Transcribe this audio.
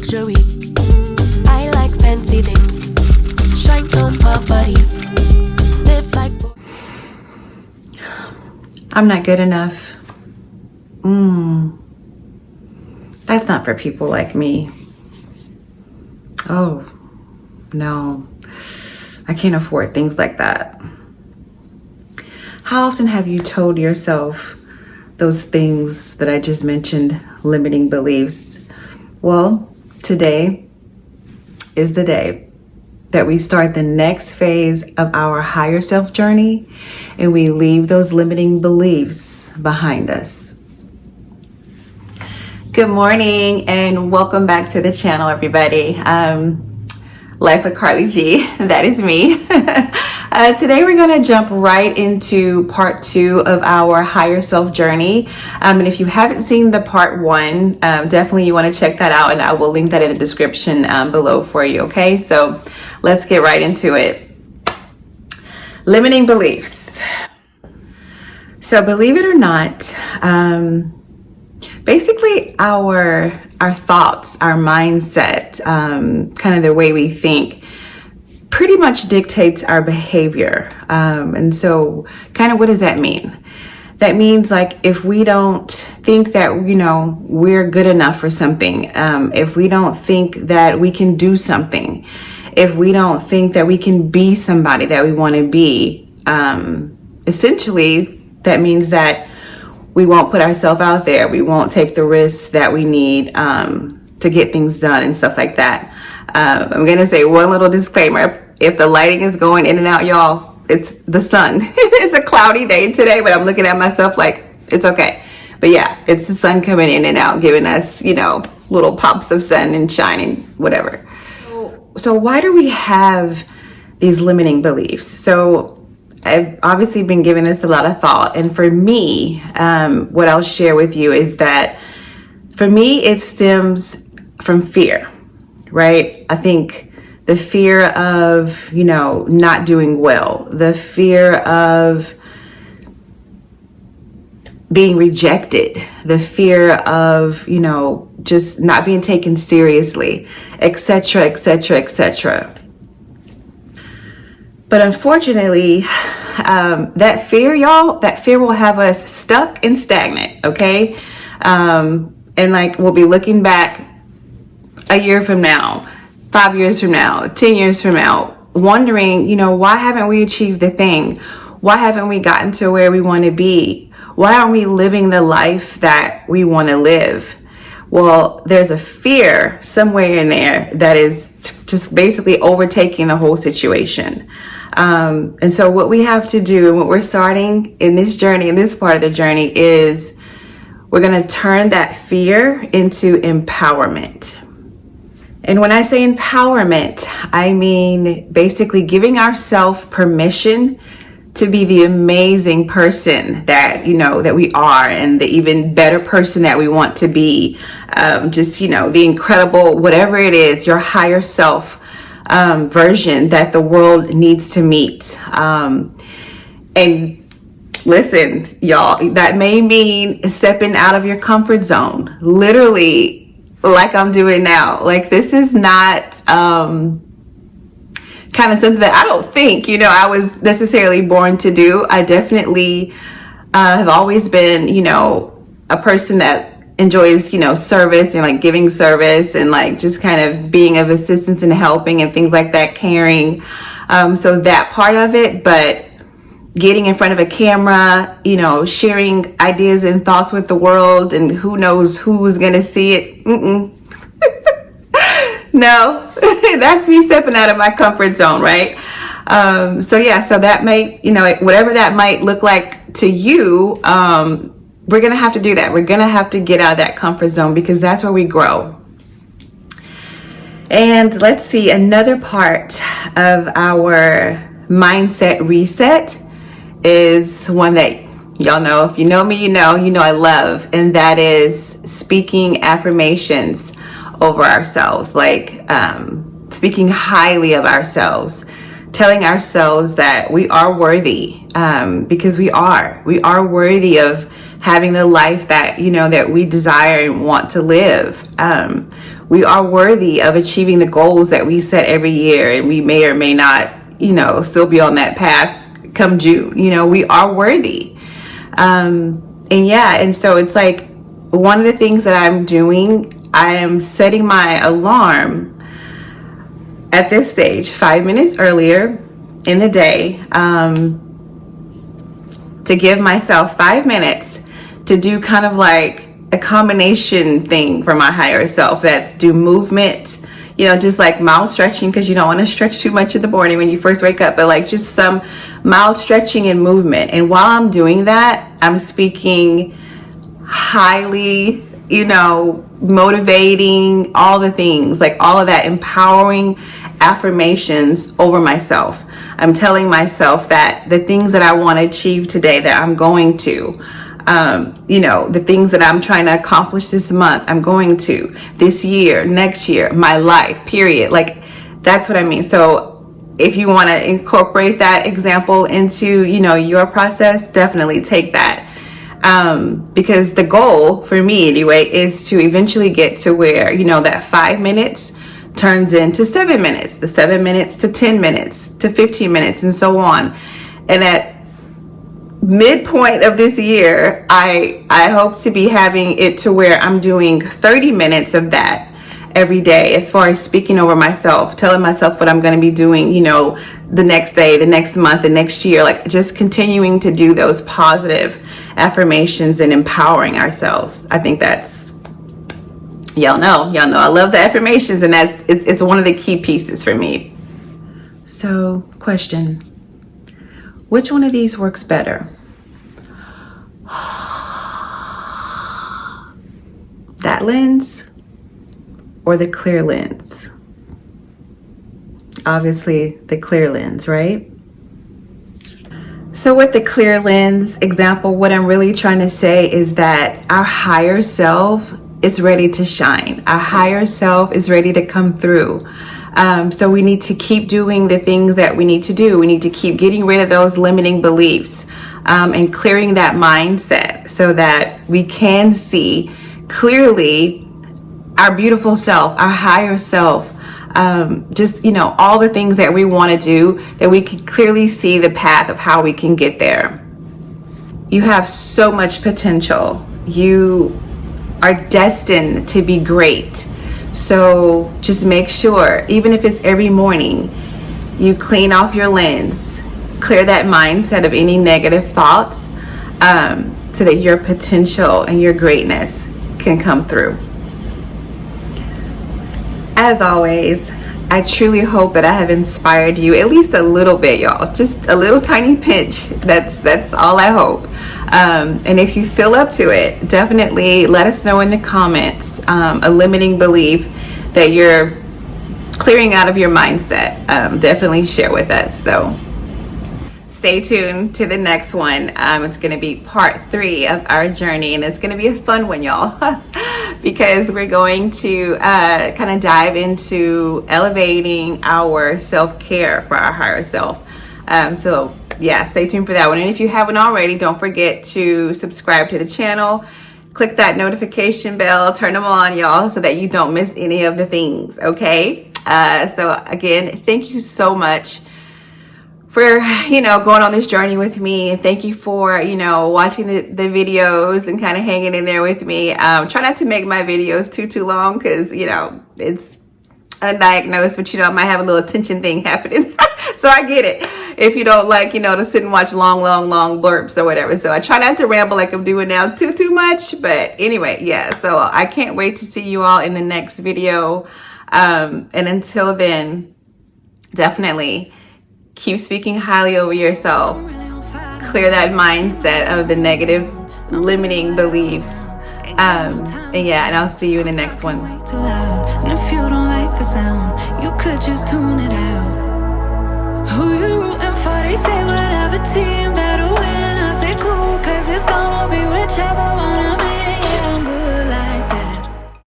luxury. I like fancy things. Shine on my body. Live like. I'm not good enough. That's not for people like me. Oh, no. I can't afford things like that. How often have you told yourself those things that I just mentioned, limiting beliefs? Well, today is the day that we start the next phase of our higher self journey and we leave those limiting beliefs behind us. Good morning and welcome back to the channel, everybody. Life with Carly G, that is me. Today we're going to jump right into part 2 of our higher self journey. And if you haven't seen the part 1, definitely you want to check that out, and I will link that in the description below for you. Okay, so let's get right into it. Limiting beliefs. So believe it or not, basically our thoughts, our mindset, kind of the way we think pretty much dictates our behavior. And so kind of what does that mean? That means like if we don't think that, we're good enough for something, if we don't think that we can do something, if we don't think that we can be somebody that we want to be, essentially that means that we won't put ourselves out there. We won't take the risks that we need to get things done and stuff like that. I'm going to say one little disclaimer. If the lighting is going in and out, y'all, it's the sun. It's a cloudy day today, but I'm looking at myself like it's okay. But yeah, it's the sun coming in and out, giving us, little pops of sun and shining, whatever. So why do we have these limiting beliefs? So I've obviously been giving this a lot of thought. And for me, what I'll share with you is that for me, it stems from fear, right? I think the fear of, not doing well, the fear of being rejected, the fear of, just not being taken seriously, etc., etc., etc. But unfortunately, that fear, y'all, that fear will have us stuck and stagnant, okay? And like we'll be looking back a year from now, 5 years from now, 10 years from now, wondering, why haven't we achieved the thing? Why haven't we gotten to where we want to be? Why aren't we living the life that we want to live? Well, there's a fear somewhere in there that is just basically overtaking the whole situation. And so what we have to do, and what we're starting in this journey, in this part of the journey, is we're going to turn that fear into empowerment. And when I say empowerment, I mean basically giving ourselves permission to be the amazing person that, that we are, and the even better person that we want to be. The incredible, whatever it is, your higher self version that the world needs to meet. And listen, y'all, that may mean stepping out of your comfort zone, literally, like I'm doing now. Like this is not kind of something that I don't think, I was necessarily born to do. I definitely have always been, a person that enjoys, service and like giving service and like just kind of being of assistance and helping and things like that, caring. So that part of it, but getting in front of a camera, sharing ideas and thoughts with the world, and who knows who's going to see it. No, that's me stepping out of my comfort zone, right? So that might, whatever that might look like to you, we're going to have to do that. We're going to have to get out of that comfort zone because that's where we grow. And let's see, another part of our mindset reset is one that y'all know. If you know me, you know I love, and that is speaking affirmations over ourselves, like speaking highly of ourselves, telling ourselves that we are worthy, because we are worthy of having the life that, that we desire and want to live. We are worthy of achieving the goals that we set every year, and we may or may not, still be on that path come June. We are worthy. And so it's like, one of the things that I'm doing, I am setting my alarm at this stage 5 minutes earlier in the day, to give myself 5 minutes to do kind of like a combination thing for my higher self. That's do movement, just like mild stretching, because you don't want to stretch too much in the morning when you first wake up, but like just some mild stretching and movement. And while I'm doing that, I'm speaking highly, motivating, all the things, like all of that empowering affirmations over myself. I'm telling myself that the things that I want to achieve today, that I'm going to, the things that I'm trying to accomplish this month, I'm going to, this year, next year, my life, period. Like, that's what I mean. So if you want to incorporate that example into, your process, definitely take that. Because the goal for me anyway is to eventually get to where, that 5 minutes turns into 7 minutes, the 7 minutes to 10 minutes to 15 minutes, and so on. And at midpoint of this year, I hope to be having it to where I'm doing 30 minutes of that every day, as far as speaking over myself, telling myself what I'm going to be doing, the next day, the next month, the next year, like just continuing to do those positive affirmations and empowering ourselves. I think that's, y'all know I love the affirmations, and it's one of the key pieces for me. So, question, which one of these works better? That lens or the clear lens? Obviously the clear lens, right? So with the clear lens example, what I'm really trying to say is that our higher self is ready to shine. Our higher self is ready to come through. So we need to keep doing the things that we need to do. We need to keep getting rid of those limiting beliefs, and clearing that mindset so that we can see clearly our beautiful self, our higher self, just, all the things that we want to do, that we can clearly see the path of how we can get there. You have so much potential. You are destined to be great. So just make sure, even if it's every morning, you clean off your lens, clear that mindset of any negative thoughts, so that your potential and your greatness can come through. As always, I truly hope that I have inspired you at least a little bit, y'all. Just a little tiny pinch. That's all I hope. And if you feel up to it, definitely let us know in the comments a limiting belief that you're clearing out of your mindset. Definitely share with us. So stay tuned to the next one. It's going to be part 3 of our journey, and it's going to be a fun one, y'all. Because we're going to kind of dive into elevating our self-care for our higher self. So yeah, stay tuned for that one. And if you haven't already, don't forget to subscribe to the channel. Click that notification bell, turn them on, y'all, so that you don't miss any of the things, okay? So again, thank you so much for, going on this journey with me. And thank you for, watching the videos and kind of hanging in there with me. Try not to make my videos too long, because, it's undiagnosed, but, I might have a little attention thing happening. So I get it. If you don't like, to sit and watch long blurps or whatever. So I try not to ramble like I'm doing now too much. But anyway, yeah. So I can't wait to see you all in the next video. And until then, definitely keep speaking highly over yourself. Clear that mindset of the negative limiting beliefs. And I'll see you in the next one. And if you don't like the sound, you could just tune it out.